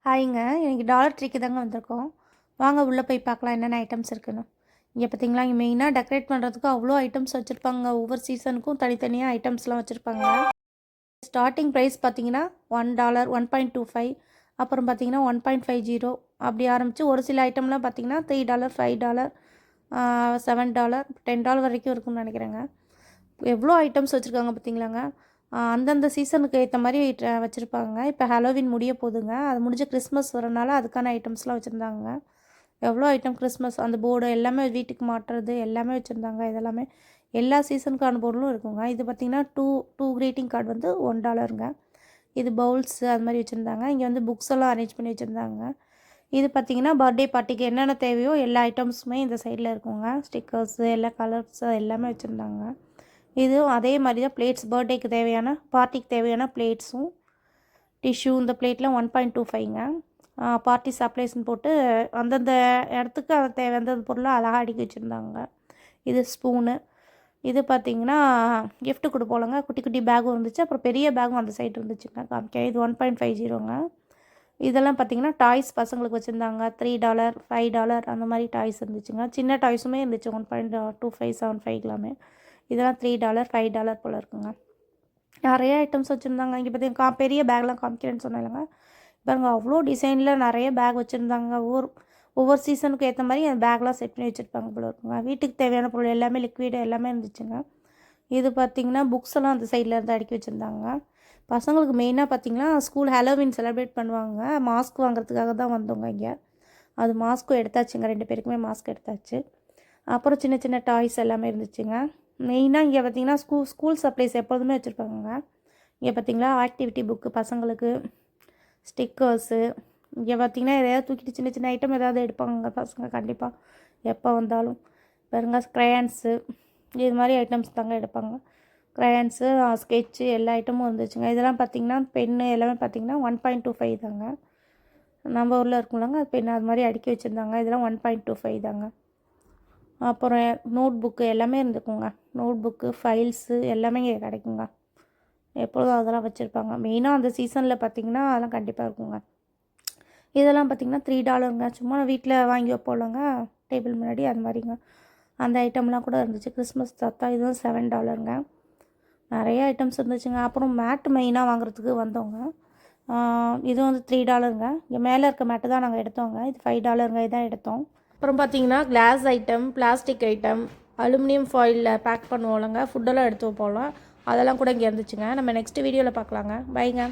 ஹாய்ங்க. இன்னைக்கு டாலர் ட்ரீக்கு தாங்க வந்திருக்கோம். வாங்க உள்ள போய் பார்க்கலாம் என்னென்ன ஐட்டம்ஸ் இருக்குன்னு. இங்க பார்த்தீங்களா, இங்க மெயினா டெக்கரேட் பண்ணுறதுக்கு அவ்வளோ ஐட்டம்ஸ் வச்சுருப்பாங்க. ஒவ்வொரு சீசனுக்கும் தனித்தனியா ஐட்டம்ஸ்லாம் வச்சுருப்பாங்க. ஸ்டார்ட்டிங் ப்ரைஸ் பார்த்தீங்கன்னா $1 1.25 அப்புறம் பார்த்தீங்கன்னா 1.50 அப்படி ஆரம்பிச்சு ஒரு சில ஐட்டம்லாம் பார்த்தீங்கன்னா $3 $5 $7 $10 வரைக்கும் இருக்கும்னு நினைக்கிறேங்க. எவ்வளோ ஐட்டம்ஸ் வச்சுருக்காங்க பார்த்தீங்களாங்க. அந்தந்த சீசனுக்கு ஏற்ற மாதிரி வச்சுருப்பாங்க. இப்போ ஹாலோவின் முடிய போகுதுங்க. அது முடிஞ்சு கிறிஸ்மஸ் வரனால அதுக்கான ஐட்டம்ஸ்லாம் வச்சுருந்தாங்க. எவ்வளோ ஐட்டம் கிறிஸ்மஸ் அந்த போர்டு எல்லாமே வீட்டுக்கு மாட்டுறது எல்லாமே வச்சுருந்தாங்க. இதெல்லாமே எல்லா சீசனுக்கான பொருளும் இருக்குங்க. இது பார்த்திங்கன்னா டூ க்ரீட்டிங் கார்டு வந்து $1ங்க. இது பவுல்ஸு அது மாதிரி வச்சுருந்தாங்க. இங்கே வந்து புக்ஸ் எல்லாம் அரேஞ்ச் பண்ணி வச்சுருந்தாங்க. இது பார்த்திங்கன்னா பர்த்டே பார்ட்டிக்கு என்னென்ன தேவையோ எல்லா ஐட்டம்ஸுமே இந்த சைடில் இருக்குங்க. ஸ்டிக்கர்ஸு எல்லா கலர்ஸு எல்லாமே வச்சுருந்தாங்க. இதுவும் அதே மாதிரி தான் பிளேட்ஸ் பர்த்டேக்கு தேவையான பார்ட்டிக்கு தேவையான பிளேட்ஸும் டிஷ்யூ இந்த பிளேட்லாம் 1.25ங்க. பார்ட்டி சப்ளைஸ்ன்னு போட்டு அந்தந்த இடத்துக்கு அது தேவையான பொருளை அழகாக அடுக்கி வச்சுருந்தாங்க. இது ஸ்பூனு. இது பார்த்திங்கன்னா கிஃப்ட்டு கொடுப்போலங்க. குட்டி குட்டி பேகும் இருந்துச்சு. அப்புறம் பெரிய பேகும் அந்த சைடு இருந்துச்சுங்க காமிக்க. இது 1.50ங்க. இதெல்லாம் பார்த்திங்கன்னா டாய்ஸ் பசங்களுக்கு வச்சுருந்தாங்க. $3 $5 அந்த மாதிரி டாய்ஸ் இருந்துச்சுங்க. சின்ன டாய்ஸுமே இருந்துச்சு 1.2575 எல்லாமே. இதெல்லாம் $3 $5 போல் இருக்குங்க. நிறைய ஐட்டம்ஸ் வச்சுருந்தாங்க. இங்கே பார்த்தீங்கன்னா பெரிய பேக்லாம் காமிக்கிறேன்னு சொன்னாங்க. பாருங்க அவ்வளோ டிசைனில் நிறைய பேக் வச்சுருந்தாங்க. ஒவ்வொரு சீசனுக்கு ஏற்ற மாதிரி அந்த பேக்லாம் செட் பண்ணி வச்சுருப்பாங்க போல இருக்குங்க. வீட்டுக்கு தேவையான பொருள் எல்லாமே லிக்விடு எல்லாமே இருந்துச்சுங்க. இது பார்த்திங்கன்னா புக்ஸ் எல்லாம் அந்த சைடில் இருந்து அடுக்கி வச்சுருந்தாங்க. பசங்களுக்கு மெயினாக பார்த்திங்கன்னா ஸ்கூல் ஹாலோவின் செலிப்ரேட் பண்ணுவாங்க. மாஸ்க் வாங்குறதுக்காக தான் வந்தோங்க இங்கே. அது மாஸ்க்கும் எடுத்தாச்சுங்க. 2 பேருக்குமே மாஸ்க் எடுத்தாச்சு. அப்புறம் சின்ன சின்ன டாய்ஸ் எல்லாமே இருந்துச்சுங்க. மெயினாக இங்கே பார்த்திங்கன்னா ஸ்கூல் சப்ளைஸ் எப்பொழுதுமே வச்சுருப்பாங்க. இங்கே பார்த்திங்களா ஆக்டிவிட்டி புக்கு பசங்களுக்கு, ஸ்டிக்கர்ஸு. இங்கே பார்த்திங்கன்னா எதையாவது தூக்கிட்டு சின்ன சின்ன ஐட்டம் ஏதாவது எடுப்பாங்க பசங்க கண்டிப்பாக எப்போ வந்தாலும். பாருங்க க்ரையான்ஸு இது மாதிரி ஐட்டம்ஸ் தாங்க எடுப்பாங்க. க்ரையான்ஸு ஸ்கெட்சு எல்லா ஐட்டமும் இருந்துச்சுங்க. இதெல்லாம் பார்த்திங்கன்னா பென்னு எல்லாமே பார்த்திங்கன்னா 1.25 தாங்க. நம்ம ஊரில் இருக்கும்லங்க அது பென் அது மாதிரி அடுக்கி வச்சுருந்தாங்க. இதெல்லாம் 1.25 தாங்க. அப்புறம் நோட் புக்கு எல்லாமே இருந்துக்குங்க. நோட் புக்கு ஃபைல்ஸு எல்லாமே இங்கே கிடைக்குங்க. எப்பொழுதும் அதெல்லாம் வச்சுருப்பாங்க. மெயினாக அந்த சீசனில் பார்த்திங்கன்னா அதெல்லாம் கண்டிப்பாக இருக்குங்க. இதெல்லாம் பார்த்திங்கன்னா $3ங்க. சும்மா வீட்டில் வாங்கி வைப்போம்லங்க டேபிள் முன்னாடி அது மாதிரிங்க. அந்த ஐட்டம்லாம் கூட இருந்துச்சு. கிறிஸ்மஸ் தாத்தா இதுவும் $7ங்க. நிறைய ஐட்டம்ஸ் இருந்துச்சுங்க. அப்புறம் மேட்டு மெயினாக வாங்குறதுக்கு வந்தோங்க. இது வந்து $3ங்க. இங்கே மேலே இருக்க மேட்டு தான் நாங்கள் எடுத்தோங்க. இது $5ங்க. இதான் எடுத்தோம். அப்புறம் பார்த்திங்கன்னா glass item, plastic item, aluminium ஃபாயிலில் பேக் பண்ணுவோம்லங்க ஃபுட்டெல்லாம் எடுத்து வைப்போம்ல அதெல்லாம் கூட இங்கே இருந்துச்சுங்க. நம்ம நெக்ஸ்ட் வீடியோவில் பார்க்கலாங்க. பைங்க.